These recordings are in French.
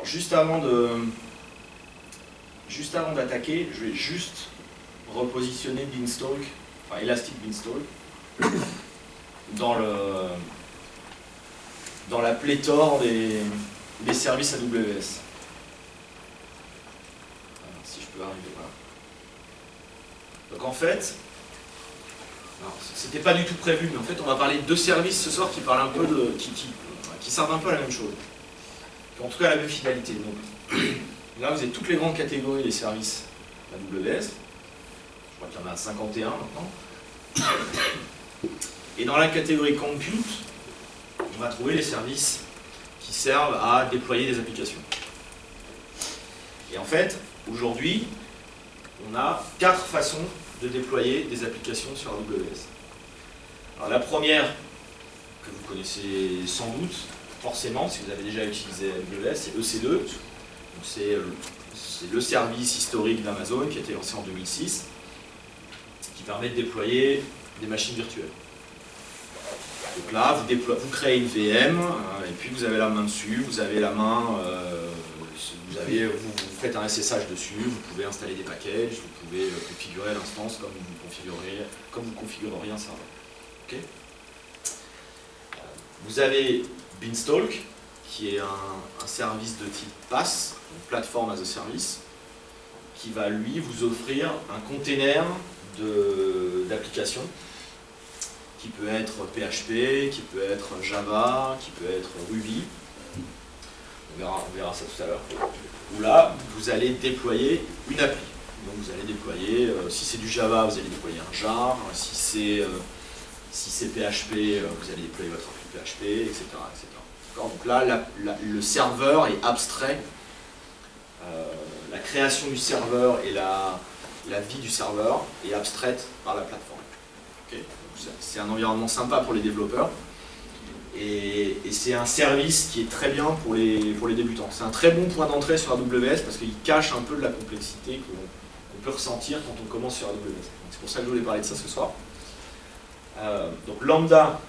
Alors juste avant d'attaquer, je vais juste repositionner Beanstalk, enfin Elastic Beanstalk, dans la pléthore des services AWS. Alors, si je peux arriver, voilà. Donc en fait, c'était pas du tout prévu, mais en fait on va parler de deux services ce soir qui parlent un peu qui servent un peu à la même chose. En tout cas la même finalité. Donc, là vous avez toutes les grandes catégories des services AWS. Je crois qu'il y en a 51 maintenant. Et dans la catégorie Compute, on va trouver les services qui servent à déployer des applications. Et en fait, aujourd'hui, on a 4 façons de déployer des applications sur AWS. Alors la première, que vous connaissez sans doute, forcément, si vous avez déjà utilisé AWS, c'est EC2. C'est le service historique d'Amazon qui a été lancé en 2006, qui permet de déployer des machines virtuelles. Donc là, vous créez une VM, et puis vous avez la main dessus, vous avez la main, vous faites un SSH dessus, vous pouvez installer des packages, vous pouvez configurer l'instance comme vous configureriez un serveur. Okay. Vous avez Beanstalk, qui est un service de type PaaS, donc Platform as a Service, qui va lui vous offrir un container d'applications qui peut être PHP, qui peut être Java, qui peut être Ruby. On verra ça tout à l'heure. Où là, vous allez déployer une appli. Donc vous allez déployer, si c'est du Java, vous allez déployer un jar, si c'est PHP, vous allez déployer votre appli PHP, etc. Donc là, le serveur est abstrait. La création du serveur et la vie du serveur est abstraite par la plateforme. Okay. C'est un environnement sympa pour les développeurs. Et c'est un service qui est très bien pour les débutants. C'est un très bon point d'entrée sur AWS parce qu'il cache un peu de la complexité qu'on peut ressentir quand on commence sur AWS. C'est pour ça que je voulais parler de ça ce soir. Donc Lambda,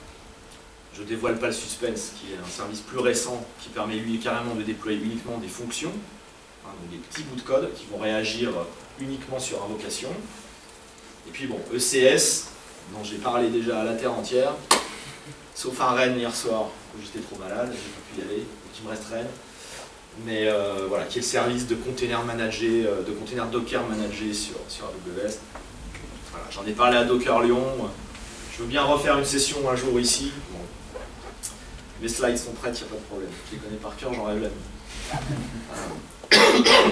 je ne dévoile pas le suspense, qui est un service plus récent qui permet lui carrément de déployer uniquement des fonctions, donc des petits bouts de code qui vont réagir uniquement sur invocation. Et puis bon, ECS, dont j'ai parlé déjà à la terre entière, sauf un Rennes hier soir où j'étais trop malade, j'ai pas pu y aller, donc il me reste Rennes. Mais voilà, qui est le service de container managé, de container Docker managé sur AWS. Voilà, j'en ai parlé à Docker Lyon. Je veux bien refaire une session un jour ici. Bon. Mes slides sont prêtes, il n'y a pas de problème. Je les connais par cœur, j'en rêve la nuit.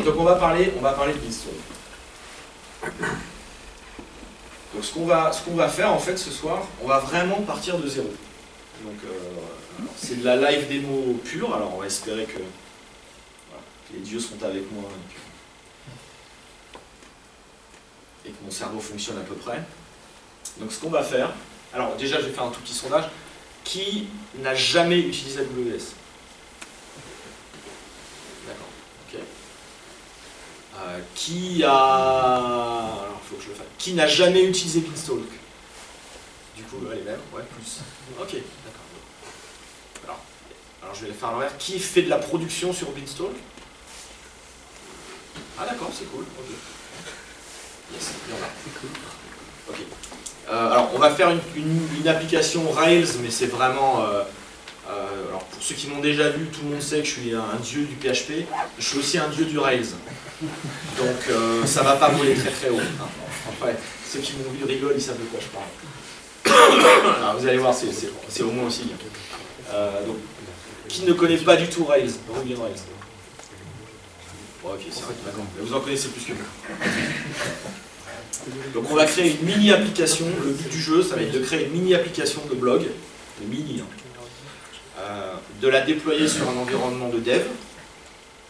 Donc on va parler de Beanstalk. Donc ce qu'on va faire en fait ce soir, on va vraiment partir de zéro. Donc c'est de la live démo pure, alors on va espérer que les dieux sont avec moi et que mon cerveau fonctionne à peu près. Donc ce qu'on va faire, alors déjà je vais faire un tout petit sondage. Qui n'a jamais utilisé AWS? D'accord, ok. Qui a... Alors il faut que je le fasse. Qui n'a jamais utilisé Beanstalk? Du coup, les mêmes, ouais, plus. Ok, d'accord. Alors je vais le faire à l'envers. Qui fait de la production sur Beanstalk? Ah d'accord, c'est cool, ok. Yes, il y en a. Ok. Alors on va faire une application Rails, mais c'est vraiment... alors pour ceux qui m'ont déjà vu, tout le monde sait que je suis un dieu du PHP. Je suis aussi un dieu du Rails. Donc ça va pas voler très très haut. Après, ceux qui m'ont vu rigolent, ils savent de quoi je parle. Alors, vous allez voir, c'est au moins aussi bien. Donc, qui ne connaît pas du tout Rails? Ruby Rails. Bon, ok, c'est vrai, d'accord. Mais vous en connaissez plus que moi. Donc on va créer une mini-application. Le but du jeu, ça va être de créer une mini-application de blog, de mini, de la déployer sur un environnement de dev,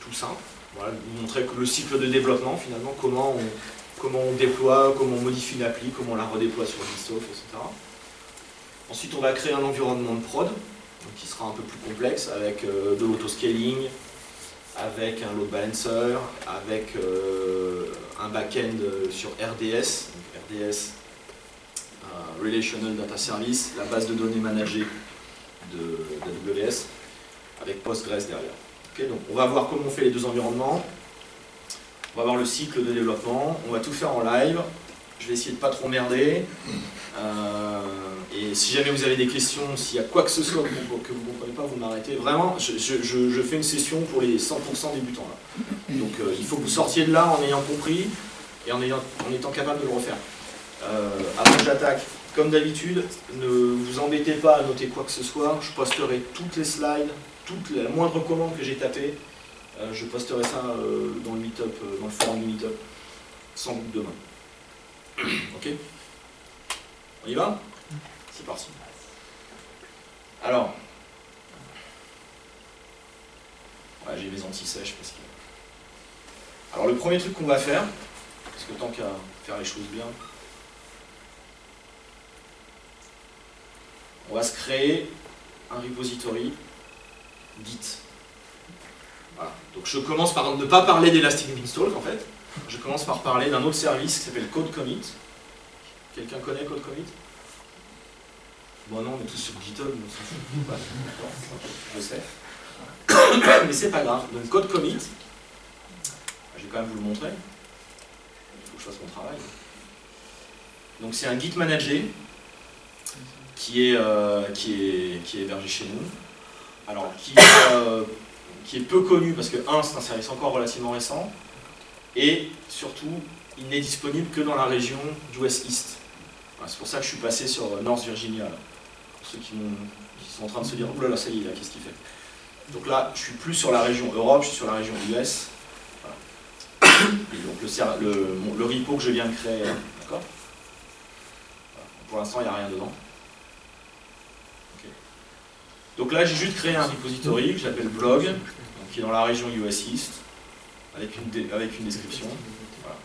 tout simple. Voilà, vous montrer le cycle de développement finalement, comment on déploie, comment on modifie une appli, comment on la redéploie sur Beanstalk, etc. Ensuite on va créer un environnement de prod, donc, qui sera un peu plus complexe, avec de l'autoscaling, avec un load balancer, avec un back-end sur RDS, donc RDS, Relational Data Service, la base de données managée d'AWS, avec Postgres derrière. Okay, donc on va voir comment on fait les deux environnements. On va voir le cycle de développement. On va tout faire en live. Je vais essayer de ne pas trop merder. Et si jamais vous avez des questions, s'il y a quoi que ce soit que vous ne comprenez pas, vous m'arrêtez. Vraiment, je fais une session pour les 100% débutants. Là. Donc il faut que vous sortiez de là en ayant compris et en étant capable de le refaire. Avant que j'attaque, comme d'habitude, ne vous embêtez pas à noter quoi que ce soit. Je posterai toutes les slides, la moindre commande que j'ai tapée. Je posterai ça dans le meetup, dans le forum du meetup, sans doute demain. Ok? On y va? C'est parti. Alors, ouais, j'ai mes anti-sèches parce que... Alors le premier truc qu'on va faire, parce que tant qu'à faire les choses bien, on va se créer un repository Git. Voilà. Donc je commence par ne pas parler d'Elastic Beanstalk en fait. Je commence par parler d'un autre service qui s'appelle Code Commit. Quelqu'un connaît Code Commit? Bon non, on est tous sur GitHub, on s'en fout. Ouais, je sais. Mais c'est pas grave. Donc Code Commit, je vais quand même vous le montrer. Il faut que je fasse mon travail. Donc c'est un Git managé qui est hébergé chez nous. Alors, qui est peu connu parce que, c'est un service encore relativement récent, et surtout, il n'est disponible que dans la région US East. Voilà, c'est pour ça que je suis passé sur North Virginia. Là. Pour ceux qui sont en train de se dire, oh là là, ça y est, là, qu'est-ce qu'il fait? Donc là, je suis plus sur la région Europe, je suis sur la région US. Voilà. Et donc le repo que je viens de créer, d'accord? Voilà. Pour l'instant, il n'y a rien dedans. Donc là, j'ai juste créé un repository que j'appelle blog, donc, qui est dans la région US East, avec une description. Voilà.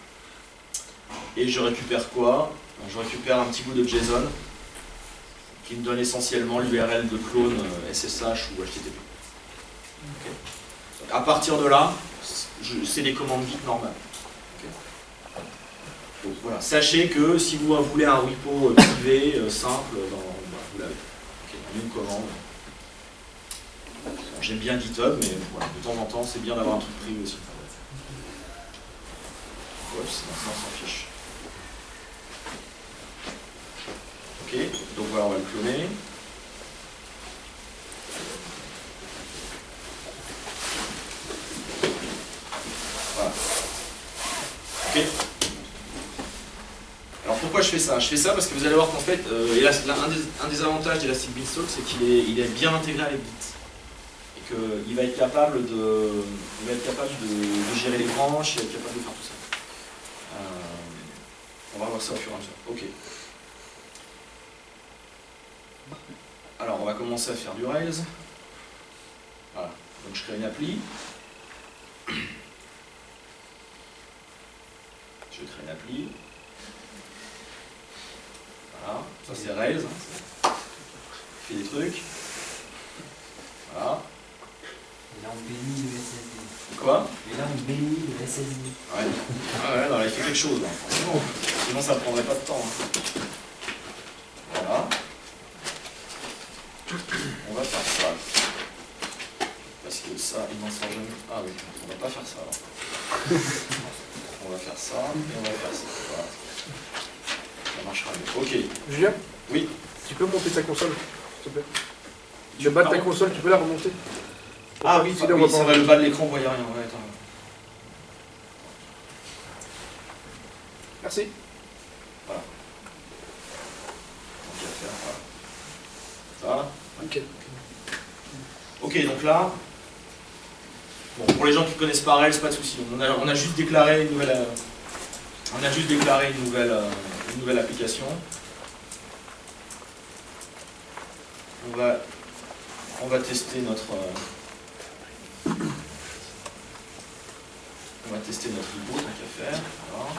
Et je récupère quoi? Je récupère un petit bout de JSON qui me donne essentiellement l'URL de clone SSH ou HTTP. Okay. Donc, à partir de là, c'est des commandes Git normales. Okay. Donc voilà, sachez que si vous voulez un repo privé, simple, vous l'avez. Okay. En une commande. J'aime bien GitHub, mais voilà, de temps en temps, c'est bien d'avoir un truc privé aussi. Oups, on s'en fiche. Ok, donc voilà, on va le cloner. Voilà. Ok. Alors pourquoi je fais ça? Je fais ça parce que vous allez voir qu'en fait, un des avantages d'Elastic Beanstalk, c'est qu'il est bien intégré avec Git. Il va être capable de gérer les branches, il va être capable de faire tout ça. On va voir ça au fur et à mesure. Ok. Alors on va commencer à faire du Rails. Voilà. Donc je crée une appli. Je crée une appli. Voilà. Ça c'est Rails. Je fais des trucs. Voilà. Et là on bénit le SSD. Quoi? Et là on bénit le SSD. Ouais. Ah ouais, non, il fait quelque chose là, forcément. Sinon ça ne prendrait pas de temps. Hein. Voilà. On va faire ça. Parce que ça, il n'en sera jamais. Ah oui, on va pas faire ça alors. On va faire ça et on va faire ça. Voilà. Ça marchera mieux. Ok. Julien? Oui. Tu peux monter ta console, s'il te plaît? Le bas de ta console, tu peux la remonter? Ah oui, c'est vrai, le bas de l'écran, on voyait rien. Ouais, attends. Merci. Voilà. Ça. Ok. Ok, donc là, bon, pour les gens qui ne connaissent pas Rails, pas de souci. On a juste déclaré une nouvelle, une nouvelle application. On va tester notre repo, tant qu'à faire. Voilà.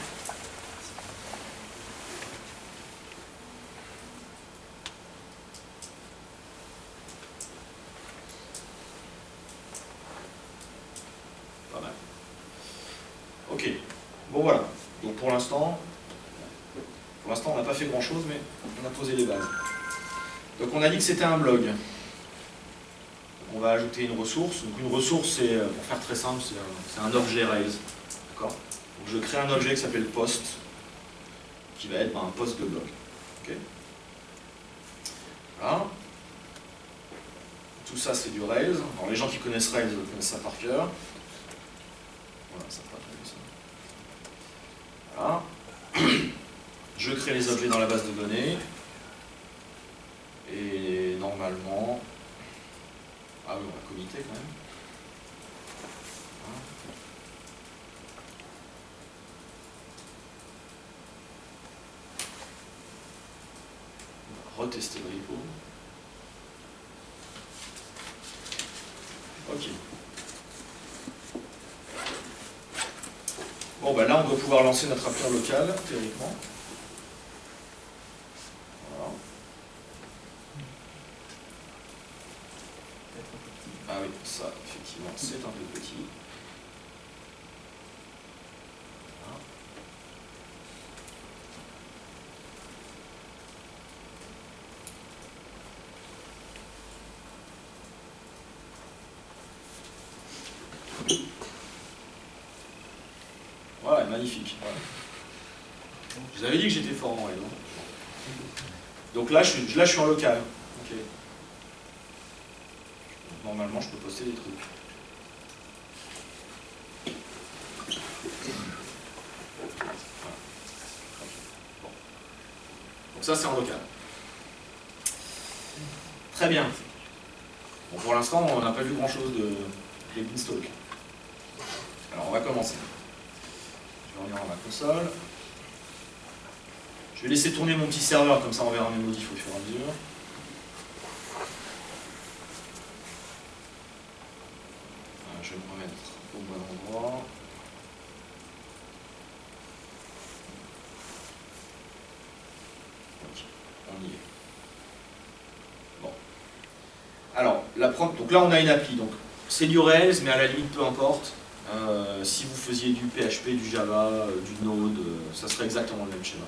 Pas mal. Ok. Bon voilà. Donc pour l'instant, on n'a pas fait grand chose, mais on a posé les bases. Donc on a dit que c'était un blog. Donc on on va ajouter une ressource. Donc une ressource, c'est, pour faire très simple, c'est un objet Rails. D'accord ? Donc je crée un objet qui s'appelle post, qui va être un post de blog. Okay. Voilà. Tout ça, c'est du Rails. Alors les gens qui connaissent Rails connaissent ça par cœur. Voilà, ça fera très bien ça. Voilà. Je crée les objets dans la base de données. Et normalement... Ah oui, on va commiter quand même. On va retester le repo. Ok. Bon, bah là, on doit pouvoir lancer notre appel local, théoriquement. Voilà. Ah oui, ça, effectivement, c'est un peu petit. Voilà. Voilà, magnifique. Voilà. Je vous avais dit que j'étais fort en Rails. Donc là, je suis en local. Okay. Normalement, je peux poster des trucs. Voilà. Bon. Donc ça, c'est en local. Très bien. Bon, pour l'instant, on n'a pas vu grand-chose de Beanstalk. Alors, on va commencer. Je vais revenir à ma console. Je vais laisser tourner mon petit serveur, comme ça on verra mes modifs au fur et à mesure. Je vais me remettre au bon endroit. Ok, on y est. Bon. Alors, donc là on a une appli. Donc c'est du Rails, mais à la limite peu importe. Si vous faisiez du PHP, du Java, du Node, ça serait exactement le même schéma.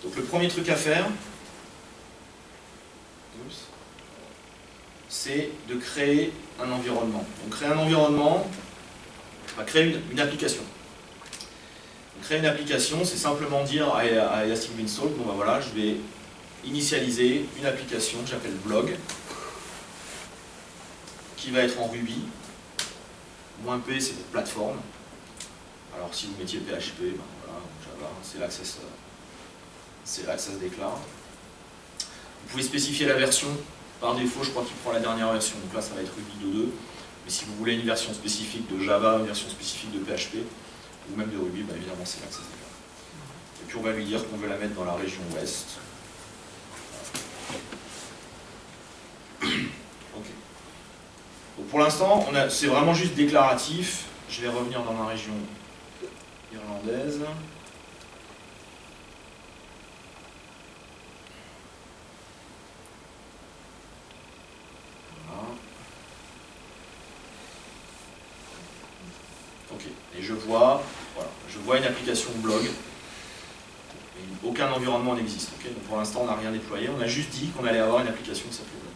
Donc le premier truc à faire, c'est de créer un environnement. Donc créer un environnement, on va créer une application. Donc, créer une application, c'est simplement dire à Elastic Beanstalk, bon ben voilà, je vais initialiser une application que j'appelle blog, qui va être en Ruby. -P c'est pour plateforme. Alors si vous mettiez PHP, ben voilà, Java, c'est là que ça se déclare. Vous pouvez spécifier la version. Par défaut, je crois qu'il prend la dernière version. Donc là, ça va être Ruby 2.2. Mais si vous voulez une version spécifique de Java, une version spécifique de PHP, ou même de Ruby, ben évidemment, c'est là que ça se déclare. Et puis on va lui dire qu'on veut la mettre dans la région ouest. Ok. Donc pour l'instant, c'est vraiment juste déclaratif. Je vais revenir dans ma région irlandaise. Voilà. Ok. Et je vois une application blog. Et aucun environnement n'existe. Okay, donc pour l'instant, on n'a rien déployé. On a juste dit qu'on allait avoir une application qui s'appelait blog.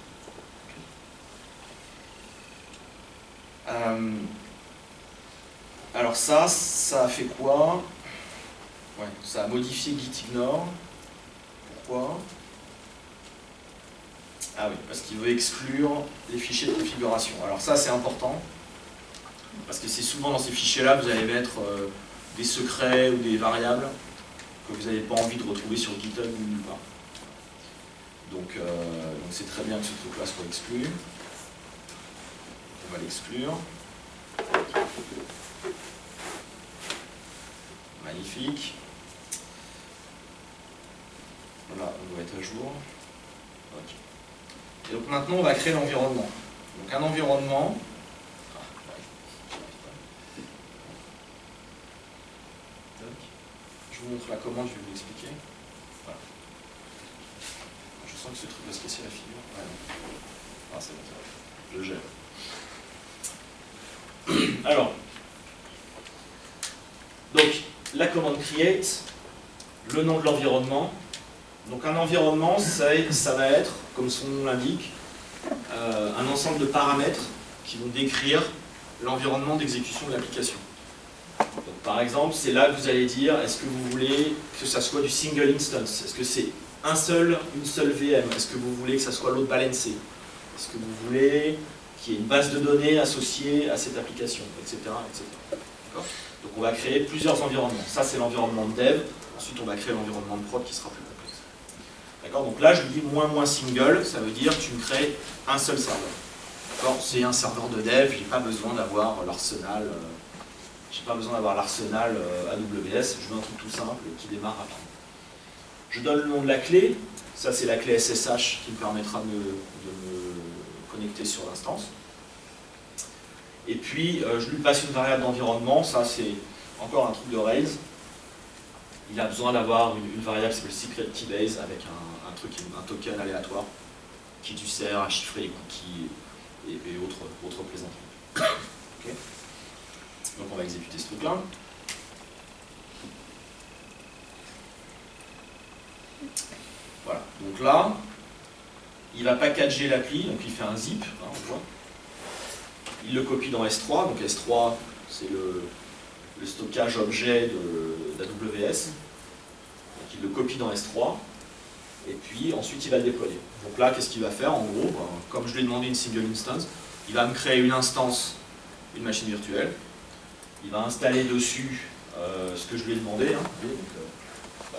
Alors ça a fait quoi? Ouais, ça a modifié gitignore. Pourquoi? Ah oui, parce qu'il veut exclure les fichiers de configuration. Alors ça, c'est important, parce que c'est souvent dans ces fichiers-là que vous allez mettre des secrets ou des variables que vous n'avez pas envie de retrouver sur GitHub ou nulle part. Donc c'est très bien que ce truc-là soit exclu. On va l'exclure. Magnifique. Voilà, on doit être à jour. Ok. Et donc maintenant, on va créer l'environnement. Donc un environnement. Je vous montre la commande, je vais vous l'expliquer. Voilà. Je sens que ce truc va se casser la figure. Ouais. Ah, c'est bon, je gère. Alors, donc la commande create, le nom de l'environnement. Donc un environnement, ça va être, comme son nom l'indique, un ensemble de paramètres qui vont décrire l'environnement d'exécution de l'application. Par exemple, c'est là que vous allez dire, est-ce que vous voulez que ça soit du single instance? Est-ce que c'est une seule VM? Est-ce que vous voulez que ça soit load balancé? Est-ce que vous voulez qu'il y ait une base de données associée à cette application, etc. etc. Donc on va créer plusieurs environnements. Ça c'est l'environnement de dev. Ensuite on va créer l'environnement de prod qui sera plus complexe. D'accord? Donc là je lui dis moins single, ça veut dire que tu me crées un seul serveur. C'est un serveur de dev, j'ai pas besoin d'avoir l'arsenal. J'ai pas besoin d'avoir l'arsenal AWS, je veux un truc tout simple qui démarre rapidement. Je donne le nom de la clé, ça c'est la clé SSH qui me permettra de me connecter sur l'instance. Et puis je lui passe une variable d'environnement, ça c'est encore un truc de Rails. Il a besoin d'avoir une variable qui s'appelle secret keybase avec un token aléatoire qui lui sert à chiffrer les cookies et autres plaisanteries. Okay. Donc on va exécuter ce truc-là. Voilà, donc là, il va packager l'appli, donc il fait un zip, hein, on voit. Il le copie dans S3, donc S3 c'est le stockage objet d'AWS. Donc il le copie dans S3, et puis ensuite il va le déployer. Donc là, qu'est-ce qu'il va faire en gros? Comme je lui ai demandé une single instance, il va me créer une instance, une machine virtuelle. Il va installer dessus ce que je lui ai demandé. Hein. Donc,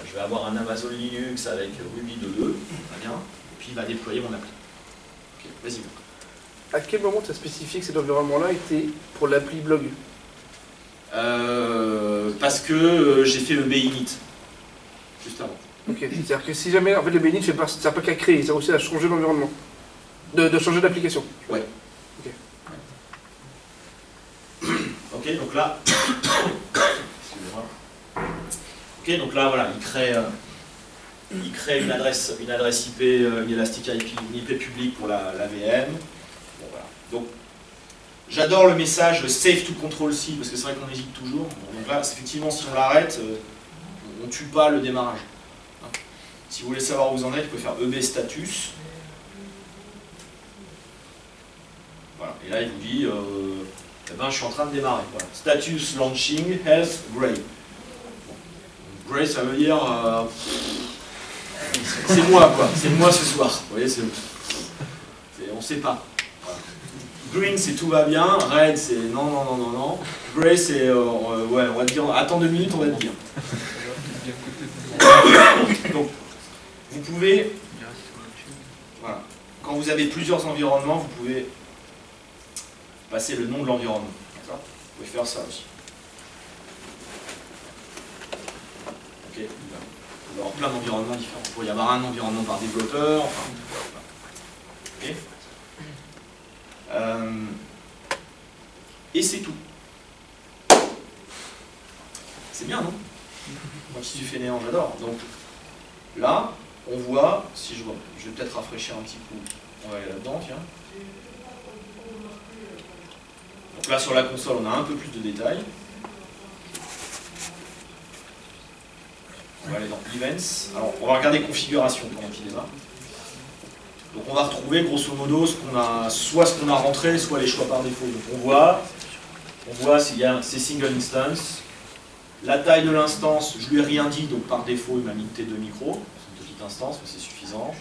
je vais avoir un Amazon Linux avec Ruby 2.2, très bien, et puis il va déployer mon appli. Ok, vas-y. À quel moment tu as spécifié que cet environnement-là était pour l'appli blog? Parce que j'ai fait le binit, juste avant. Ok, c'est-à-dire que si jamais, en fait, le binit, ça ne sert pas qu'à créer, ça sert aussi à changer l'environnement, de changer d'application. Ouais. Ok. Ok, donc là, excusez-moi. Ok, donc là, voilà, il crée une adresse IP, une Elastic IP, une IP publique pour la VM. Bon, voilà. Donc, j'adore le message save to control C, parce que c'est vrai qu'on hésite toujours. Bon, donc là, effectivement, si on l'arrête, on ne tue pas le démarrage. Hein. Si vous voulez savoir où vous en êtes, vous pouvez faire EB status. Voilà, et là, il vous dit... eh ben, je suis en train de démarrer. Voilà. Status launching, health, gray. Bon. Gray, ça veut dire c'est moi, quoi. C'est moi ce soir. Vous voyez, on ne sait pas. Voilà. Green, c'est tout va bien. Red, c'est non. Gray, c'est ouais, on va te dire attends 2 minutes, on va te dire. Donc, vous pouvez, voilà. Quand vous avez plusieurs environnements, vous pouvez passer le nom de l'environnement. Vous pouvez faire ça aussi. Ok. Il peut y avoir plein d'environnements différents. Il peut y avoir un environnement par développeur. Enfin, ok. Et c'est tout. C'est bien, non? Moi qui suis fainéant, j'adore. Donc là, on voit, si je vois, je vais peut-être rafraîchir un petit coup. On va aller là-dedans, tiens. Donc là, sur la console, on a un peu plus de détails. On va aller dans Events. Alors, on va regarder Configuration pendant qu'il démarre. Donc on va retrouver grosso modo soit ce qu'on a rentré, soit les choix par défaut. Donc on voit s'il y a ces single instance. La taille de l'instance, je lui ai rien dit, donc par défaut il m'a mis T2 micro. C'est une petite instance, mais c'est suffisant.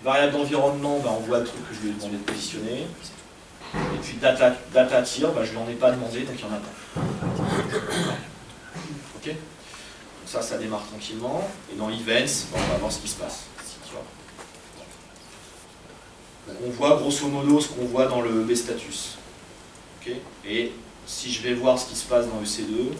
Variable d'environnement, ben, on voit le truc que je lui ai demandé de positionner. Et puis data tier, ben, je ne lui en ai pas demandé, donc il n'y en a pas. Ok. Donc ça démarre tranquillement. Et dans Events, ben, on va voir ce qui se passe. Donc on voit grosso modo ce qu'on voit dans le EB status. Okay. Et si je vais voir ce qui se passe dans EC2,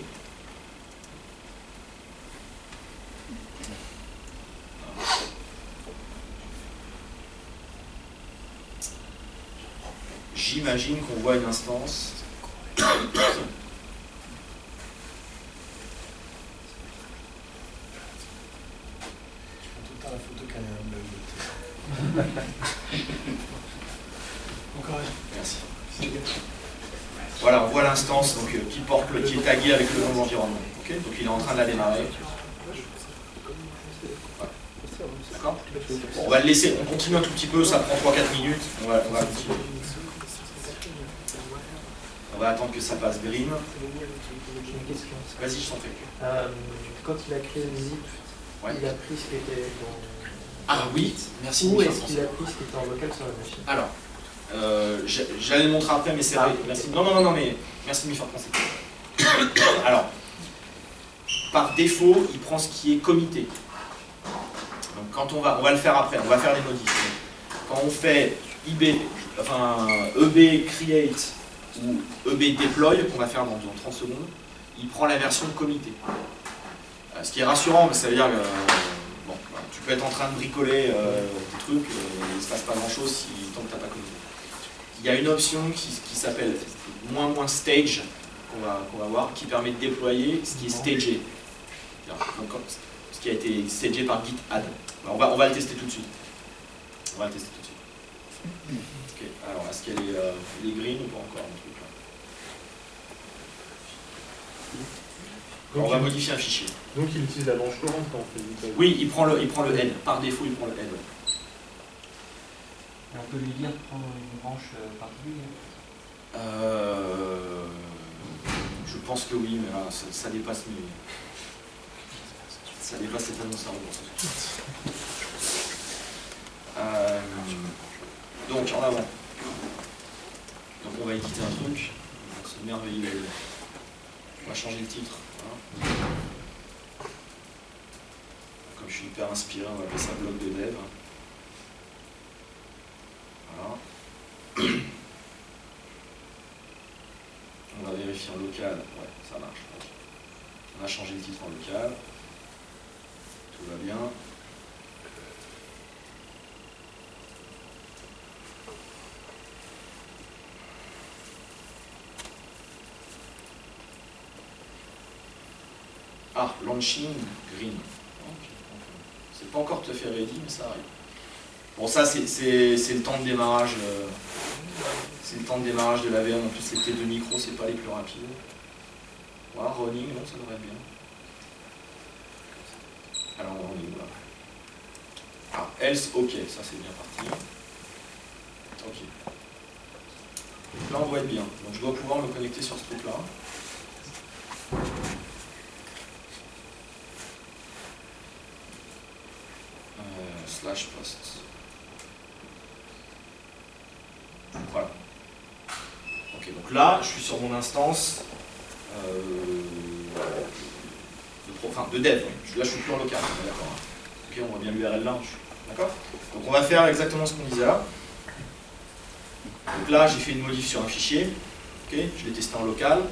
j'imagine qu'on voit une instance. La photo qu'elle a un blog. Encore Merci. Voilà, on voit l'instance qui est taguée avec le nom de l'environnement. Okay, donc il est en train de la démarrer. Voilà. D'accord. Bon, on va le laisser, on continue un tout petit peu, ça prend 3-4 minutes, on va continuer. On va attendre que ça passe green. J'ai une question. Vas-y, je t'en prie. Quand il a créé le zip, Ouais. il a pris ce qui était dans... Ah oui, merci. Où Michel est-ce Français. qu'il a pris ce qui était en local sur la machine? Alors, j'allais le montrer après, mais c'est vrai. Non, mais merci de m'y faire penser. Alors, par défaut, il prend ce qui est comité. Donc, quand on va le faire après, on va faire les modifs. Quand on fait EB create ou EB deploy, qu'on va faire dans 30 secondes, il prend la version comité. Ce qui est rassurant, mais ça veut dire que bon, tu peux être en train de bricoler des trucs, il ne se passe pas grand chose tant que tu n'as pas comité. Il y a une option qui s'appelle -- stage qu'on va voir, qui permet de déployer ce qui est stagé. Donc, ce qui a été stagé par git add. On va le tester tout de suite. Ok, alors est-ce qu'elle est green ou pas encore un truc là? Alors, on va modifier un fichier. Donc il utilise la branche courante quand on fait du code. Oui, il prend le head. Par défaut, il prend le head. Ouais. Et on peut lui dire de prendre une branche particulière? Je pense que oui, mais là, ça dépasse mes... Ça dépasse totalement ça. Donc, en avant. Donc, on va éditer un truc. On va se merveiller. On va changer le titre. Voilà. Comme je suis hyper inspiré, on va appeler ça bloc de dev. Voilà. On va vérifier en local. Ouais, ça marche. On a changé le titre en local. Tout va bien. Ah, launching green. Okay. C'est pas encore tout à fait ready, mais ça arrive. Bon, ça c'est le temps de démarrage. C'est le temps de démarrage de la VM. En plus, les T2 micro, c'est pas les plus rapides. Voilà, running, non, ça devrait être bien. Alors, on est où là? Ah, else, ok, ça c'est bien parti. Ok. Donc là, on doit être bien. Donc, je dois pouvoir me connecter sur ce truc-là. Slash post. Voilà. Ok, donc là, je suis sur mon instance de dev. Là, je suis plus en local. D'accord. Ok, on voit bien l'URL là. D'accord. Donc, on va faire exactement ce qu'on disait là. Donc là, j'ai fait une modif sur un fichier. Ok, je l'ai testé en local.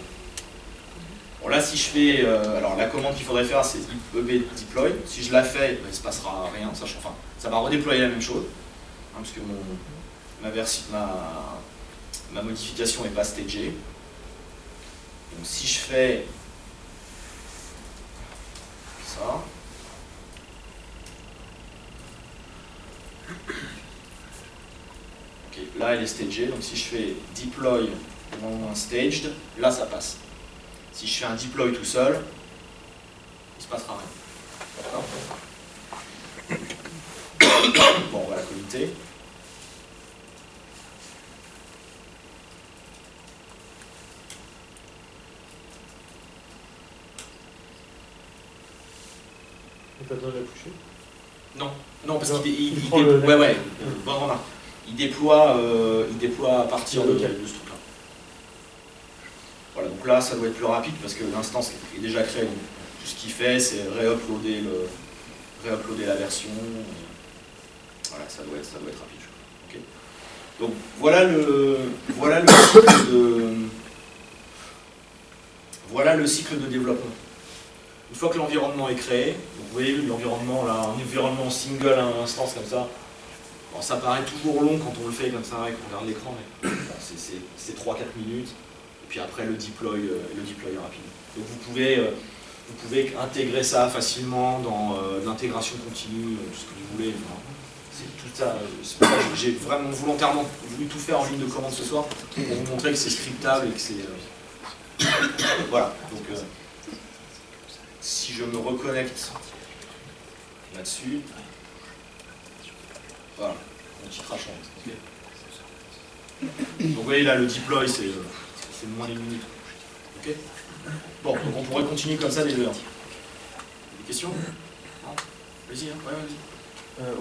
Bon, là, si je fais. Alors, la commande qu'il faudrait faire, c'est EB deploy. Si je la fais, ben, il ne se passera rien. Enfin, ça va redéployer la même chose. Hein, parce que ma modification n'est pas stagée. Donc, si je fais ça. Ok, là, elle est stagée. Donc, si je fais deploy staged, là, ça passe. Si je fais un deploy tout seul, il ne se passera rien. Bon, on va la commiter. Et t'as besoin de la toucher? Non, parce Non, qu'il il prend le- ouais, bonne remarque. Il déploie à partir de ce truc-là. Voilà, donc là, ça doit être plus rapide parce que l'instance est déjà créée. Donc, tout ce qu'il fait, c'est réuploader la version. Voilà, ça doit être rapide. Okay. Donc voilà le cycle de développement. Une fois que l'environnement est créé, donc vous voyez l'environnement là, un environnement single à une instance comme ça. Bon, ça paraît toujours long quand on le fait comme ça et qu'on regarde l'écran, mais bon, c'est 3-4 minutes. Et puis après le deploy est rapide. Donc vous pouvez intégrer ça facilement dans l'intégration continue, tout ce que vous voulez. Enfin, c'est tout ça. C'est pour ça que j'ai vraiment volontairement voulu tout faire en ligne de commande ce soir pour vous montrer que c'est scriptable et que c'est. Voilà. Donc si je me reconnecte là-dessus. Voilà, mon titre a changé. Donc vous voyez là, le deploy, c'est moins les minutes. Ok. Bon, donc on pourrait continuer comme ça les deux. Des questions? Non. Vas-y, hein. Ouais, vas-y.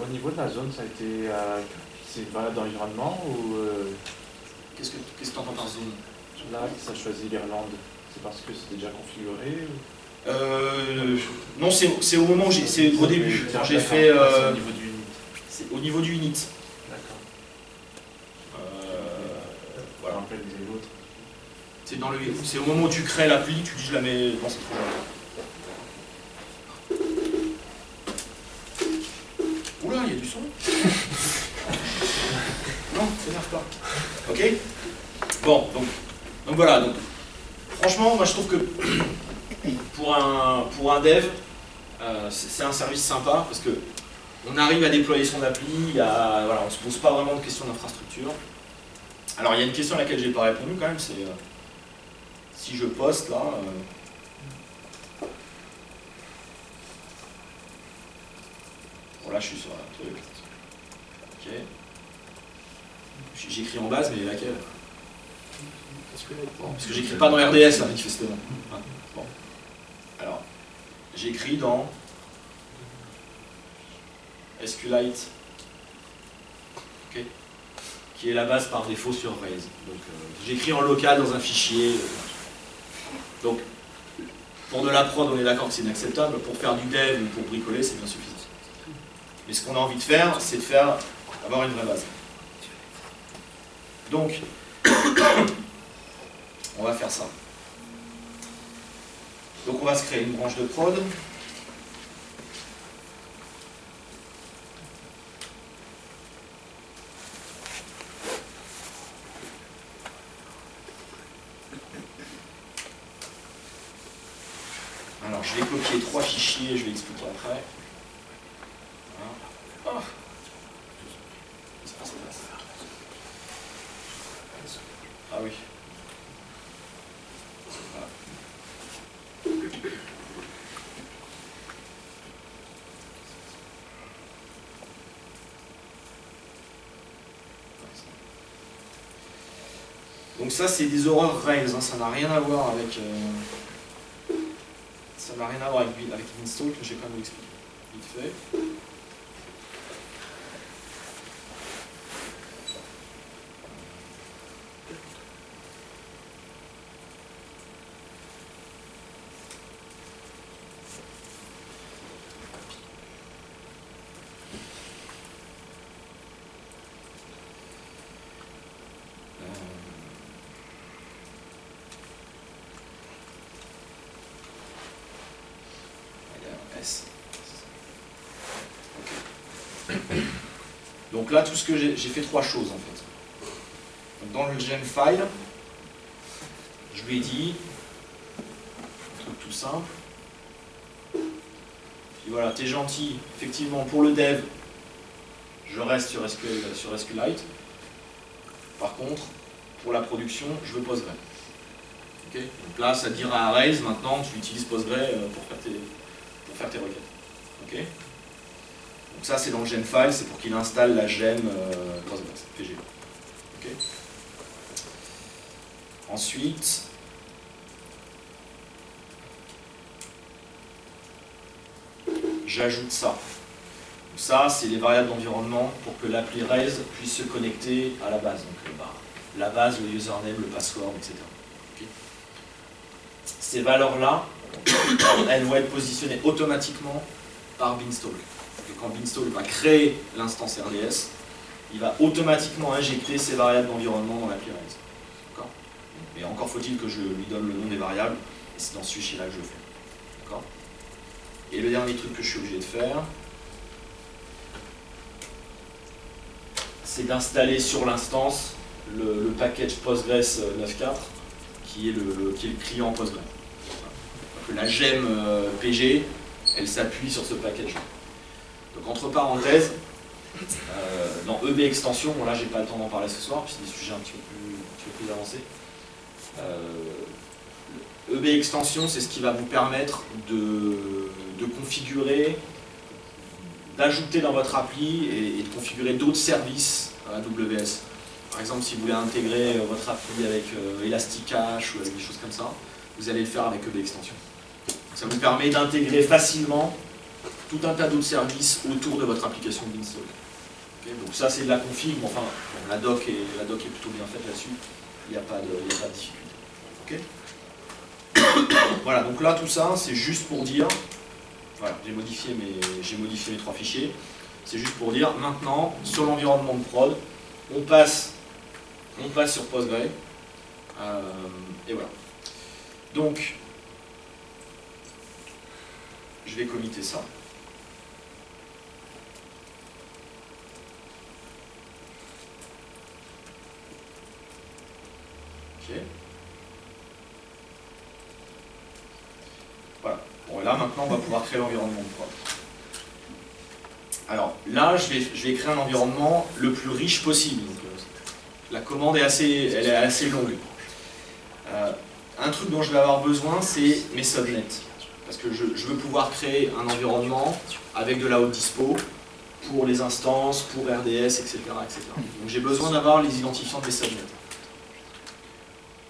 Au niveau de la zone, ça a été. C'est une variable d'environnement ou. Qu'est-ce que tu entends par zone? Là, ça choisit l'Irlande. C'est parce que c'était déjà configuré ou... Non, c'est au moment où c'est au début. Quand j'ai fait. C'est au niveau du unit. C'est au niveau du unit. D'accord. Voilà. Je rappelle l'autre. C'est au moment où tu crées l'appli, tu dis je la mets dans cette projet. Oula, il y a du son. Non, t'énerve pas. Ok. Bon, donc voilà. Donc, franchement, moi je trouve que pour un dev, c'est un service sympa parce que on arrive à déployer son appli, voilà, on ne se pose pas vraiment de questions d'infrastructure. Alors il y a une question à laquelle j'ai pas répondu quand même, c'est si je poste là. Bon là je suis sur un truc. Ok. J'écris en base, mais laquelle? Bon, parce que j'écris pas dans RDS là, manifestement. Bon. Alors, j'écris dans SQLite, okay, qui est la base par défaut sur Rails. Donc, j'écris en local dans un fichier. Donc, pour de la prod, on est d'accord que c'est inacceptable. Pour faire du dev ou pour bricoler, c'est bien suffisant. Mais ce qu'on a envie de faire, c'est avoir une vraie base. Donc, on va faire ça. Donc on va se créer une branche de prod. Alors je vais copier 3 fichiers, je vais expliquer après. Voilà. Oh. Ah oui. Voilà. Donc ça c'est des horreurs Rails, hein. Ça n'a rien à voir avec ça n'a rien à voir avec Beanstalk, mais je vais quand même vous expliquer vite fait. Donc là, tout ce que j'ai fait 3 choses en fait. Donc dans le gem file, je lui ai dit un truc tout simple. Puis voilà, t'es gentil. Effectivement, pour le dev, je reste sur SQLite. Par contre, pour la production, je veux Postgre. Okay. Donc là, ça dira à Rails, maintenant, tu utilises Postgre pour faire tes requêtes. Okay. Donc ça c'est dans le gem file, c'est pour qu'il installe la gem Postgres, PG. Okay. Ensuite, j'ajoute ça. Donc ça c'est les variables d'environnement pour que l'appli Rails puisse se connecter à la base. Donc la base, le username, le password, etc. Okay. Ces valeurs-là, elles vont être positionnées automatiquement par Beanstalk. Et quand Beanstalk va créer l'instance RDS, il va automatiquement injecter ces variables d'environnement dans l'appli Rails. D'accord ? Et encore faut-il que je lui donne le nom des variables, et c'est dans ce fichier-là que je le fais. D'accord ? Et le dernier truc que je suis obligé de faire, c'est d'installer sur l'instance le package Postgres 9.4 qui est le client Postgres. Donc la gem PG, elle s'appuie sur ce package. Donc entre parenthèses, dans EB extension, bon là j'ai pas le temps d'en parler ce soir, puis c'est des sujets un petit peu plus avancés. EB extension, c'est ce qui va vous permettre de configurer d'ajouter dans votre appli et de configurer d'autres services AWS. Par exemple, si vous voulez intégrer votre appli avec Elasticache ou avec des choses comme ça, vous allez le faire avec EB Extension. Ça vous permet d'intégrer facilement tout un tas d'autres services autour de votre application Beanstalk. Okay, donc ça c'est de la config, mais enfin bon, la doc est plutôt bien faite là-dessus, il n'y a pas de difficulté. Okay. Voilà, donc là tout ça c'est juste pour dire, voilà, j'ai modifié mes 3 fichiers, c'est juste pour dire maintenant sur l'environnement de prod, on passe sur Postgre, et voilà. Donc je vais committer ça. Ok. Voilà. Bon, et là maintenant on va pouvoir créer l'environnement de prod. Alors là je vais créer un environnement le plus riche possible. Donc, la commande est assez longue. Un truc dont je vais avoir besoin, c'est mes subnets. Parce que je veux pouvoir créer un environnement avec de la haute dispo pour les instances, pour RDS, etc. etc. Donc j'ai besoin d'avoir les identifiants de mes subnets.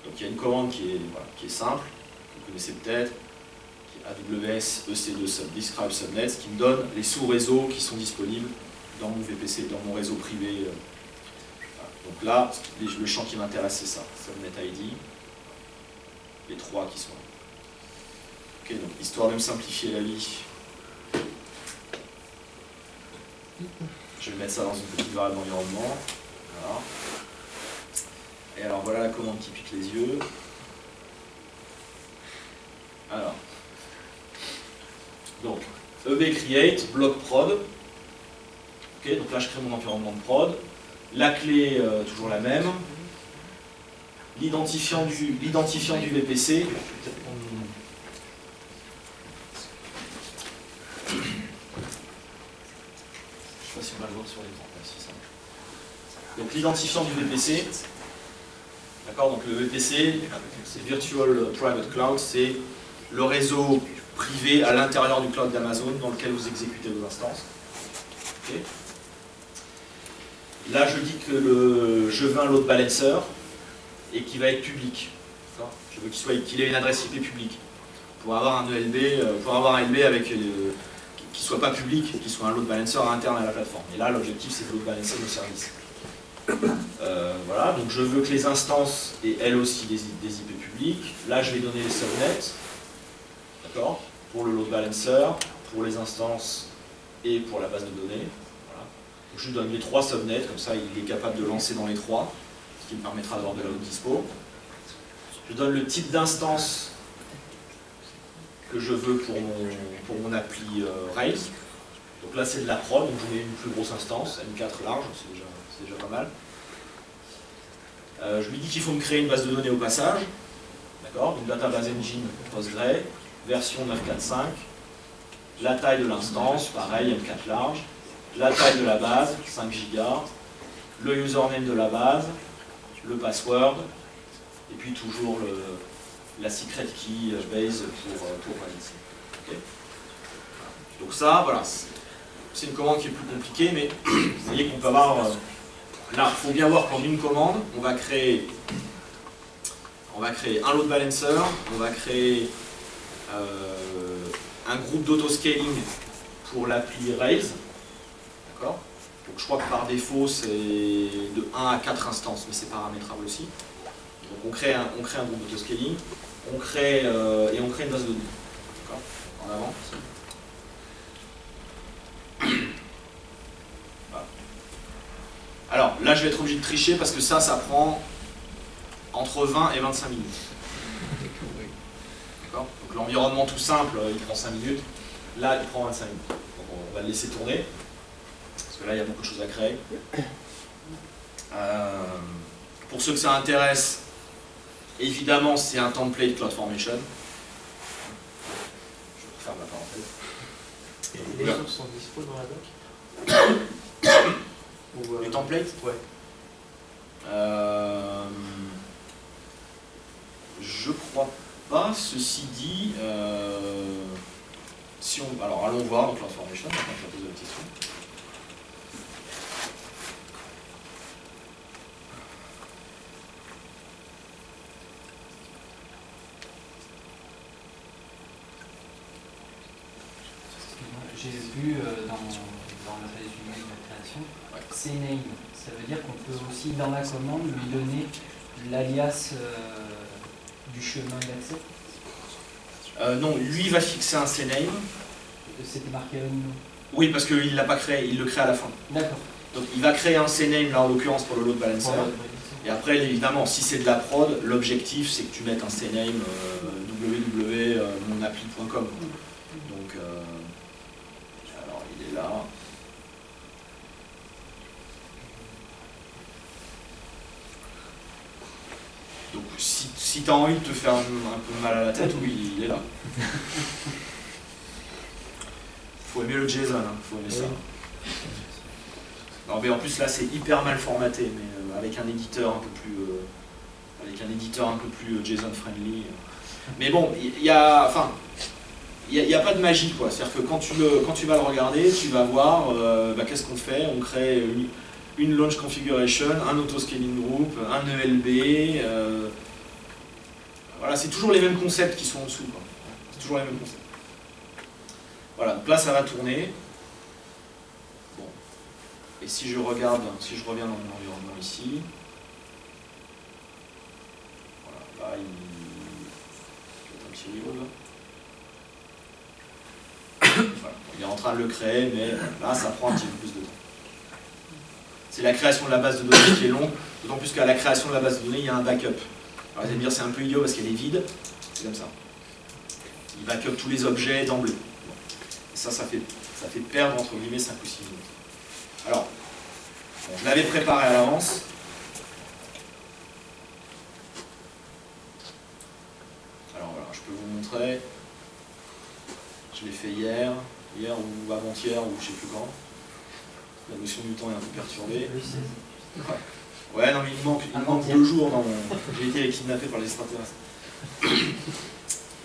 Donc il y a une commande qui est simple, que vous connaissez peut-être, qui est AWS EC2 describe subnets, qui me donne les sous-réseaux qui sont disponibles dans mon VPC, dans mon réseau privé. Donc là, le champ qui m'intéresse, c'est ça, subnet ID, les 3 qui sont là. Ok, donc histoire de me simplifier la vie, je vais mettre ça dans une petite variable d'environnement. Voilà. Et alors voilà la commande qui pique les yeux. Alors, donc EB create block prod. Ok, donc là je crée mon environnement de prod. La clé, toujours la même. L'identifiant du VPC. Je ne sais pas si on va le voir sur l'écran. Si ça. Donc l'identifiant du VPC. D'accord, donc le VPC, c'est Virtual Private Cloud, c'est le réseau privé à l'intérieur du cloud d'Amazon dans lequel vous exécutez vos instances. Okay. Là, je dis que je veux un load balancer et qui va être public. Je veux qu'il ait une adresse IP publique. Pour avoir un ELB, avec qui soit pas public, qui soit un load balancer interne à la plateforme. Et là, l'objectif, c'est de load balancer nos services. Voilà, donc je veux que les instances aient elles aussi des IP publics. Là, je vais donner les subnets, d'accord, pour le load balancer, pour les instances et pour la base de données. Donc je lui donne les 3 subnets, comme ça il est capable de lancer dans les 3, ce qui me permettra d'avoir de la haute dispo. Je donne le type d'instance que je veux pour mon appli Rails. Donc là c'est de la prod, donc je mets une plus grosse instance, M4 large, c'est déjà pas mal. Je lui dis qu'il faut me créer une base de données au passage. D'accord, donc database engine Postgre, version 9.4.5. La taille de l'instance, pareil, M4 large. La taille de la base, 5 Go, le username de la base, le password, et puis toujours la secret key base pour valider. Okay. Donc ça, voilà, c'est une commande qui est plus compliquée, mais vous voyez qu'on peut avoir... là, il faut bien voir qu'en une commande, on va créer un load balancer, on va créer un groupe d'autoscaling pour l'appli Rails. D'accord. Donc je crois que par défaut c'est de 1 à 4 instances, mais c'est paramétrable aussi. Donc on crée un groupe d'autoscaling, on crée une base de données. D'accord. En avant. Voilà. Alors là je vais être obligé de tricher parce que ça prend entre 20 et 25 minutes. D'accord. Donc l'environnement tout simple, il prend 5 minutes. Là il prend 25 minutes. Donc on va le laisser tourner. Parce que là, il y a beaucoup de choses à créer. Pour ceux que ça intéresse, évidemment, c'est un template CloudFormation. Je vais referme la parenthèse. Et les sources sont dispo dans la doc? Les templates? Ouais. Je crois pas, ceci dit, Alors allons voir donc l'information, maintenant que je pose la question. J'ai vu dans le résumé de la création, CNAME, ça veut dire qu'on peut aussi dans la commande lui donner l'alias du chemin d'accès. Non, lui va fixer un CNAME. C'était marqué Unknown. Oui, parce qu'il ne l'a pas créé, il le crée à la fin. D'accord. Donc il va créer un CNAME, là en l'occurrence pour le load balancer. Et après, évidemment, si c'est de la prod, l'objectif c'est que tu mettes un CNAME www.monappli.com. Donc, alors il est là. Donc si tu as envie de te faire un peu mal à la tête, oui, il est là. Faut aimer le JSON, hein, faut aimer ça. Non, mais en plus là c'est hyper mal formaté, mais avec un éditeur un peu plus JSON friendly. Mais bon, il y a pas de magie quoi. C'est-à-dire que quand tu vas le regarder, tu vas voir qu'est-ce qu'on fait. On crée une launch configuration, un auto-scaling group, un ELB. Voilà, c'est toujours les mêmes concepts qui sont en dessous, quoi. C'est toujours les mêmes concepts. Voilà, donc là ça va tourner. Bon. Et si je reviens dans mon environnement ici, voilà, là il fait un petit reload là. Voilà, il est en train de le créer, mais là ça prend un petit peu plus de temps. C'est la création de la base de données qui est longue, d'autant plus qu'à la création de la base de données, il y a un backup. Alors vous allez me dire c'est un peu idiot parce qu'elle est vide, c'est comme ça. Il backup tous les objets d'emblée. Bon. Et ça fait perdre entre guillemets 5 ou 6 minutes. Alors, bon, je l'avais préparé à l'avance. Alors voilà, je peux vous montrer. Je l'ai fait hier ou avant-hier ou je sais plus quand. La notion du temps est un peu perturbée. Ouais, non mais il manque 2 jours dans mon... J'ai été kidnappé par les extraterrestres.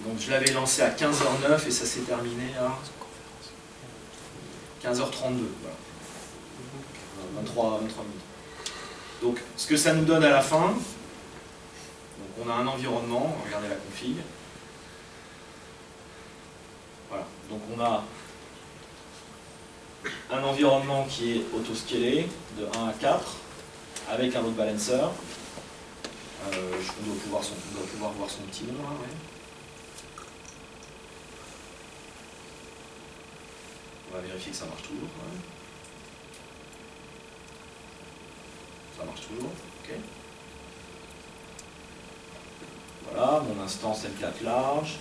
Donc je l'avais lancé à 15h09 et ça s'est terminé à 15h32. Voilà. 23 minutes. Donc ce que ça nous donne à la fin, donc on a un environnement, regardez la config. Voilà, donc on a un environnement qui est auto-scalé de 1 à 4 avec un load balancer. On doit pouvoir voir son petit nom là. Ouais. On va vérifier que ça marche toujours. Ouais. Ça marche toujours. Ok. Voilà, mon instance M4 large.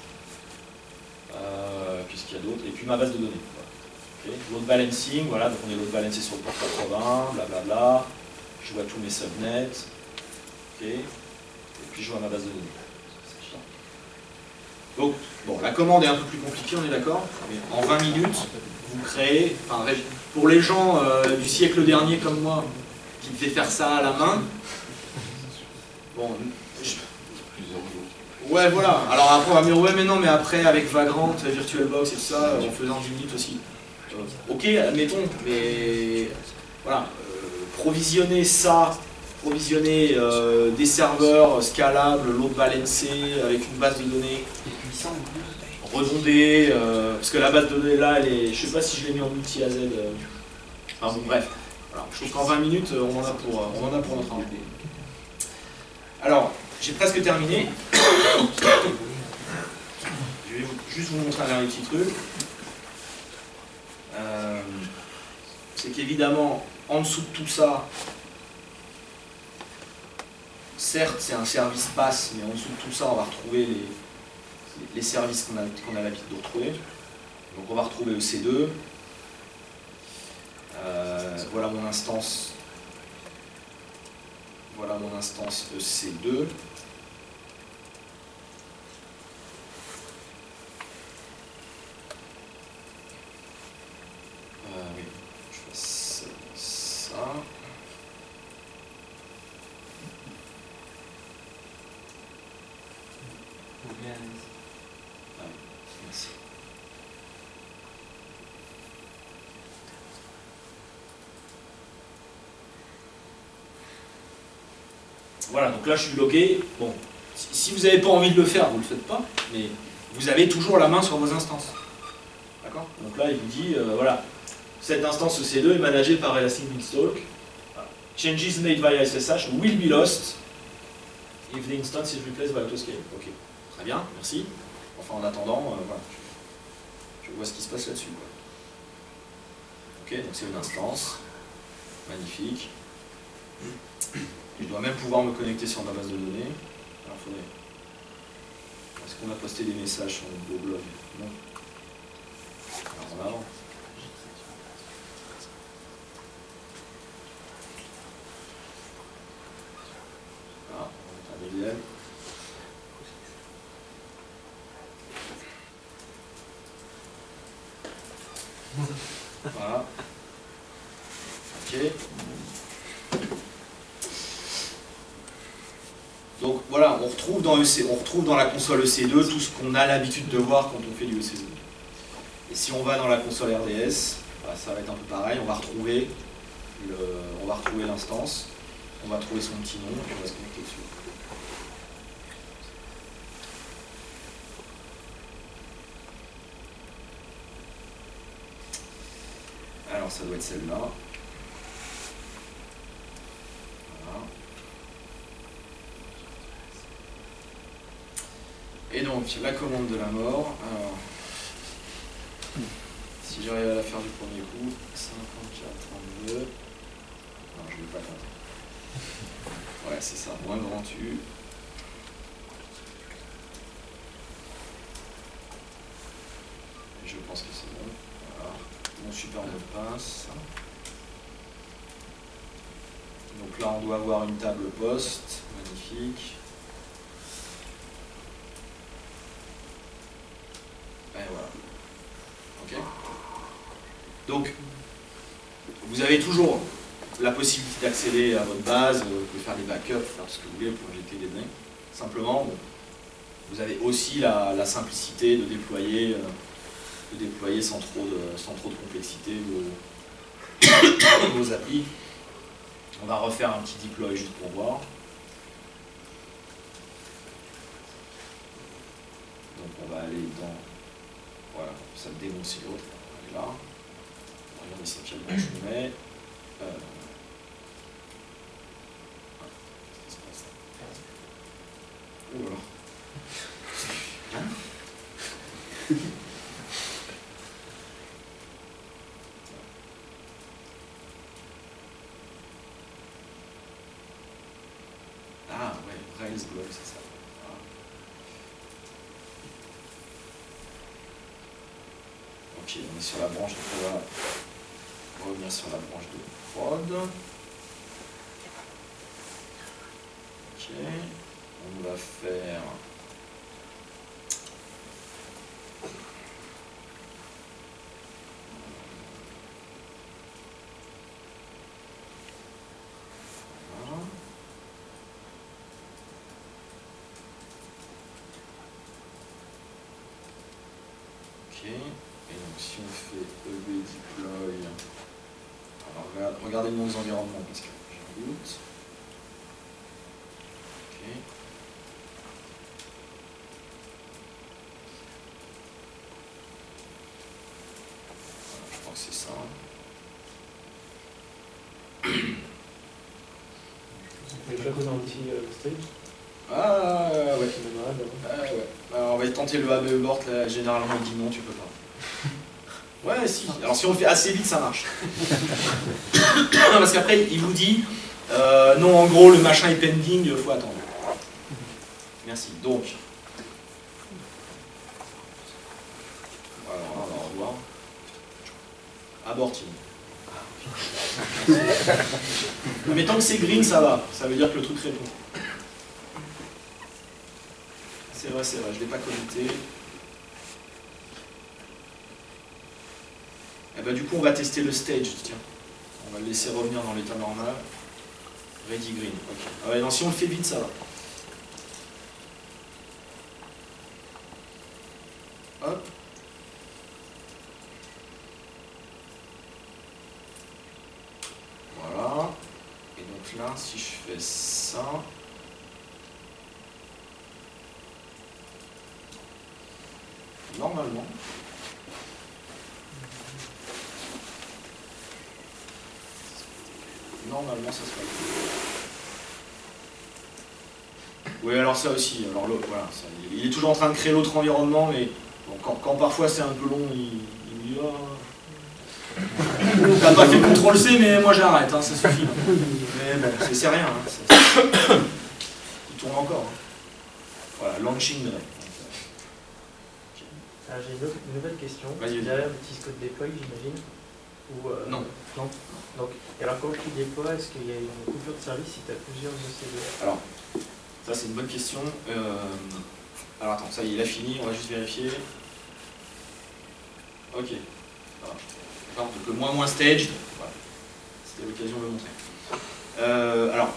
Qu'est-ce qu'il y a d'autre? Et puis ma base de données. Voilà. Okay. Load balancing, voilà, donc on est load balancé sur le port 80, blablabla. Je vois tous mes subnets. Ok. Et puis je vois ma base de données. Donc, bon, la commande est un peu plus compliquée, on est d'accord. Mais en 20 minutes, vous créez, enfin, pour les gens du siècle dernier comme moi, qui devaient faire ça à la main, bon, ouais, voilà. Alors après, on va me dire, ouais, mais non, mais après, avec Vagrant, VirtualBox et tout ça, on faisait en 10 minutes aussi. Ok, admettons, mais voilà, provisionner ça, provisionner des serveurs scalables, load balancés, avec une base de données redondée, parce que la base de données là, elle est, je sais pas si je l'ai mis en multi AZ. Enfin bon, bref. Voilà, je trouve qu'en 20 minutes, on en a pour notre temps. Alors, j'ai presque terminé. Je vais juste vous montrer un dernier petit truc. C'est qu'évidemment, en dessous de tout ça, certes c'est un service pass, mais en dessous de tout ça, on va retrouver les services qu'on a l'habitude de retrouver. Donc on va retrouver EC2. Voilà mon instance. Voilà mon instance EC2. Oui, je fais ça. Ah, merci. Voilà, donc là je suis bloqué. Bon, si vous n'avez pas envie de le faire, vous ne le faites pas, mais vous avez toujours la main sur vos instances. D'accord? Donc là il vous dit, voilà, cette instance EC2 est managée par Elastic Beanstalk. Voilà. Changes made via SSH will be lost if the instance is replaced by autoscale. Ok, très bien, merci. Enfin en attendant, voilà, je vois ce qui se passe là-dessus. Ok, donc c'est une instance. Magnifique. Je dois même pouvoir me connecter sur ma base de données. Alors, faudrait. Est-ce qu'on a posté des messages sur notre beau blog? Non. Alors, en avant. Ah, on va mettre un deuxième. Voilà. Ok. Donc voilà, on retrouve dans la console EC2 tout ce qu'on a l'habitude de voir quand on fait du EC2. Et si on va dans la console RDS, bah, ça va être un peu pareil, on va retrouver l'instance, on va trouver son petit nom et on va se connecter dessus. Alors ça doit être celle-là. Voilà. Et donc, la commande de la mort. Alors, si j'arrive à la faire du premier coup, 54, 32. Non, je ne vais pas compter. Ouais, c'est ça, moins grand U. Et je pense que c'est bon. Voilà. Mon super mot de passe. Donc là, on doit avoir une table poste. Magnifique. Et voilà. Ok. Donc, vous avez toujours la possibilité d'accéder à votre base, vous pouvez faire des backups, faire ce que vous voulez, vous pouvez injecter des données. Simplement, bon, vous avez aussi la simplicité de déployer sans trop de complexité vos applis. On va refaire un petit deploy juste pour voir. Donc on va aller dans... Voilà, ça dénonce l'autre. On va aller là. Regardez si quelle branche on met. Qu'est-ce qui se passe là? Oh là. Hein? Ah ouais, Rails block, c'est ça. Voilà. Ok, on est sur la branche, donc on va revenir sur la branche de prod. Ok, on va faire... Voilà. Ok, et donc si on fait EB deploy, alors regardez le nom des environnements parce que j'ai un doute. Ok. Voilà, je crois que c'est ça. Vous n'avez pas dans l'anti-stage? Ah ouais. C'est mémorable, hein. Ouais. Alors, on va tenter le AB abort, là, généralement il dit non, tu peux pas. Ouais, si. Alors si on le fait assez vite, ça marche. Non, parce qu'après, il vous dit, non, en gros, le machin est pending, il faut attendre. Merci. Donc, voilà, on va revoir. Aborting. Mais tant que c'est green, ça va. Ça veut dire que le truc répond. C'est vrai, je ne l'ai pas connecté. Et bah, du coup, on va tester le stage, tiens. On va le laisser revenir dans l'état normal. Ready green, ok. Ah ouais, non, si on le fait vite, ça va. Hop. Voilà. Et donc là, si je fais ça... normalement, ça se passe. Oui, alors ça aussi, alors voilà, ça, il est toujours en train de créer l'autre environnement, mais bon, quand parfois c'est un peu long, il me dit t'as pas fait CTRL-C, mais moi j'arrête, hein, ça suffit. Mais bon, c'est rien, hein, il tourne encore. Hein. Voilà, launching. J'ai une nouvelle question. Vas-y. Derrière le Xcode Deploy, j'imagine ou, Non. Non. Donc, et alors quand tu déploies, est-ce qu'il y a une coupure de service si tu as plusieurs ECD? Alors, ça c'est une bonne question. Alors attends, ça y est, il a fini, on va juste vérifier. Ok. Voilà. Donc le moins staged, voilà. C'était l'occasion de le montrer. Alors,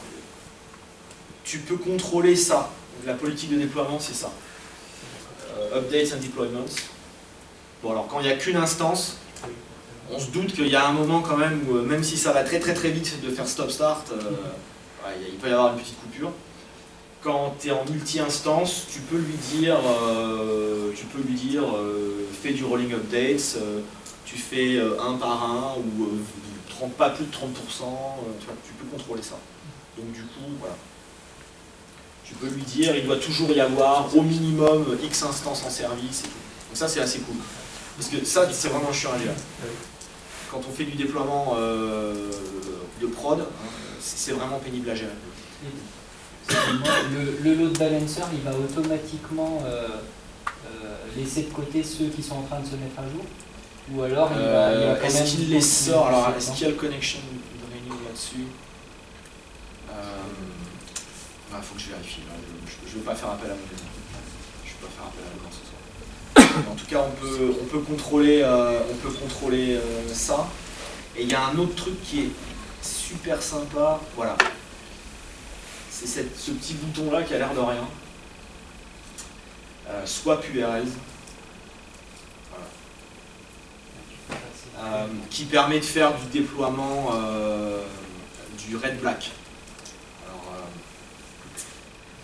tu peux contrôler ça. La politique de déploiement, c'est ça. Updates and deployments. Bon alors, quand il n'y a qu'une instance, on se doute qu'il y a un moment quand même où, même si ça va très vite de faire stop-start, il peut y avoir une petite coupure. Quand tu es en multi-instance, tu peux lui dire, fais du rolling updates, tu fais un par un ou pas plus de 30%, tu peux contrôler ça. Donc du coup, voilà. Tu peux lui dire, il doit toujours y avoir au minimum X instances en service et tout. Donc ça c'est assez cool. Parce que ça c'est vraiment chiant à gérer. Quand on fait du déploiement de prod, hein, c'est vraiment pénible à gérer. Le load balancer, il va automatiquement laisser de côté ceux qui sont en train de se mettre à jour? Ou alors il va quand même... Est-ce qu'il les sort? Alors, est-ce qu'il y a le connection renew là-dessus? Il faut que je vérifie. Je ne veux pas faire appel à mon désir. Je ne vais pas faire appel à mon ce soir. En tout cas, on peut contrôler ça. Et il y a un autre truc qui est super sympa. Voilà. C'est ce petit bouton là qui a l'air de rien. Swap URLs. Voilà. Qui permet de faire du déploiement du Red Black.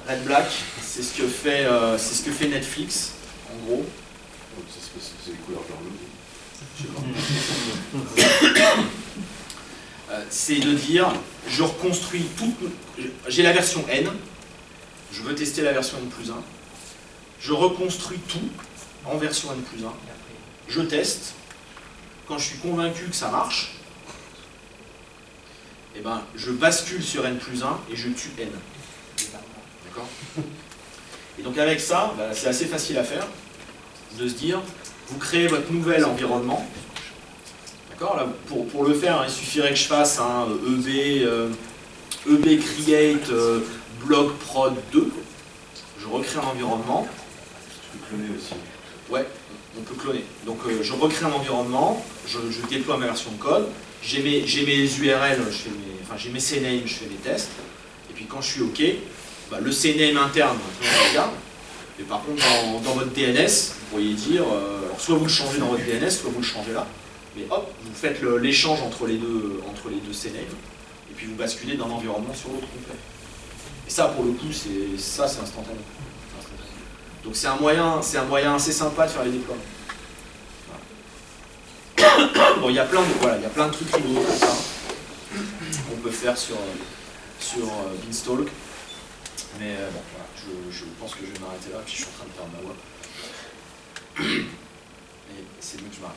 Red Black, c'est ce que fait Netflix, en gros. C'est les couleurs C'est de dire, je reconstruis tout. J'ai la version N, je veux tester la version N+1. Je reconstruis tout en version N+1. Je teste. Quand je suis convaincu que ça marche, eh ben, je bascule sur N+1 et je tue N. D'accord ? Et donc avec ça, c'est assez facile à faire, de se dire, vous créez votre nouvel environnement. D'accord ? Là, pour le faire, il suffirait que je fasse un EB create blog prod 2. Je recrée un environnement. Tu peux cloner aussi. Ouais, on peut cloner. Donc je recrée un environnement, je déploie ma version de code, j'ai mes URL, j'ai mes CNAME, je fais mes tests, et puis quand je suis OK, le CNAME interne, je le regarde. Et par contre, dans votre DNS, vous pourriez dire, soit vous le changez dans votre DNS, soit vous le changez là, mais hop, vous faites l'échange entre les deux CNAME, et puis vous basculez d'un environnement sur l'autre complet. Et ça, pour le coup, c'est instantané. Donc c'est un moyen assez sympa de faire les déploiements. Voilà. Bon, il y a plein de trucs rigolos comme ça qu'on peut faire sur Beanstalk. Mais bon, voilà, je pense que je vais m'arrêter là, puis je suis en train de perdre ma voix. Et c'est mieux que je m'arrête.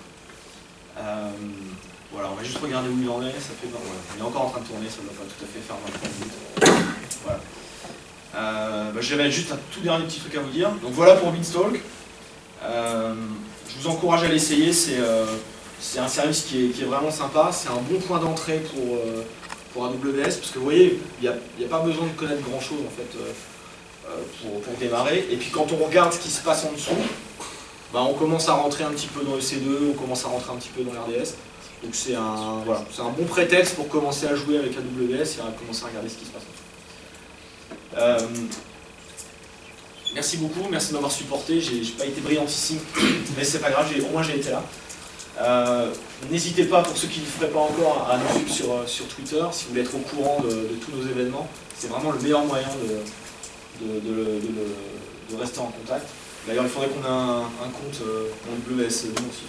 Voilà, on va juste regarder où il en est, ça fait 20. Ouais, il est encore en train de tourner, ça ne doit pas tout à fait faire 23 minutes. Voilà. J'avais juste un tout dernier petit truc à vous dire. Donc voilà pour Beanstalk. Je vous encourage à l'essayer, c'est un service qui est vraiment sympa, c'est un bon point d'entrée pour AWS, parce que vous voyez, il n'y a pas besoin de connaître grand chose en fait pour démarrer. Et puis quand on regarde ce qui se passe en dessous, on commence à rentrer un petit peu dans EC2, on commence à rentrer un petit peu dans l'RDS. Donc c'est un bon prétexte pour commencer à jouer avec AWS et à commencer à regarder ce qui se passe en dessous. Merci beaucoup, merci de m'avoir supporté. J'ai pas été brillantissime, mais c'est pas grave, au moins j'ai été là. N'hésitez pas, pour ceux qui ne le feraient pas encore, à nous suivre sur Twitter, si vous voulez être au courant de tous nos événements. C'est vraiment le meilleur moyen de rester en contact. D'ailleurs, il faudrait qu'on ait un compte en WS nous aussi.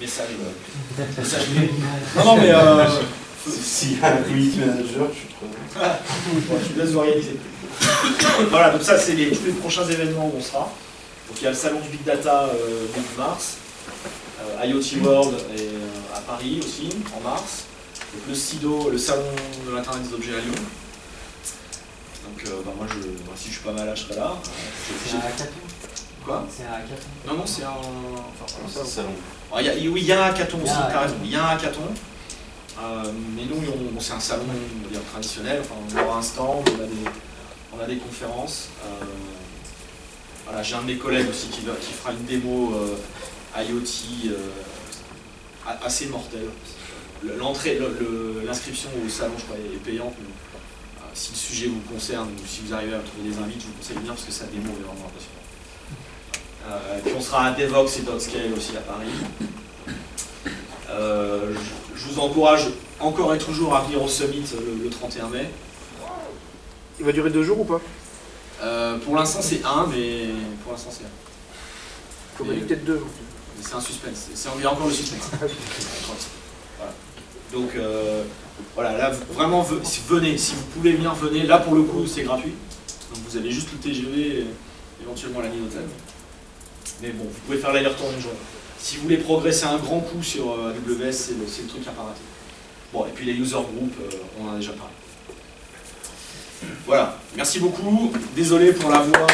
Message privé. Non, mais S'il y a un community manager, je suis preneur. bon, je vous laisse vous réaliser. Voilà, donc ça, c'est tous les prochains événements où on sera. Donc il y a le salon du Big Data début mars, IoT World à Paris aussi, en mars. Donc le SIDO, le salon de l'Internet des objets à Lyon. Donc moi, si je suis pas malade, je serai là. C'est un hackathon. Quoi? C'est un hackathon. Non, c'est un... Enfin, C'est un salon. oui, il y a un hackathon Il y a aussi, un t'as raison. Il y a un hackathon. Mais nous, c'est un salon on va dire, traditionnel. Enfin, on aura un stand, on a des conférences. Voilà, j'ai un de mes collègues aussi qui fera une démo IoT assez mortelle. L'inscription au salon, je crois, est payante. Mais, si le sujet vous concerne ou si vous arrivez à trouver des invités, je vous conseille de venir parce que sa démo est vraiment impressionnante. Puis on sera à Devox et Dotscale aussi à Paris. Je vous encourage encore et toujours à venir au Summit le 31 mai. Il va durer 2 jours ou pas? Pour l'instant c'est un, mais pour l'instant c'est un. On m'a dit peut-être 2. Mais c'est un suspense, il y a encore le suspense. Voilà. Donc voilà, là vraiment venez, si vous pouvez venir, venez. Là pour le coup c'est gratuit. Donc vous avez juste le TGV et éventuellement la nuit d'hôtel. Mais bon, vous pouvez faire l'aller-retour une journée. Si vous voulez progresser un grand coup sur AWS, c'est le truc à pas rater. Bon, et puis les user groups, on en a déjà parlé. Voilà, merci beaucoup. Désolé pour la voix.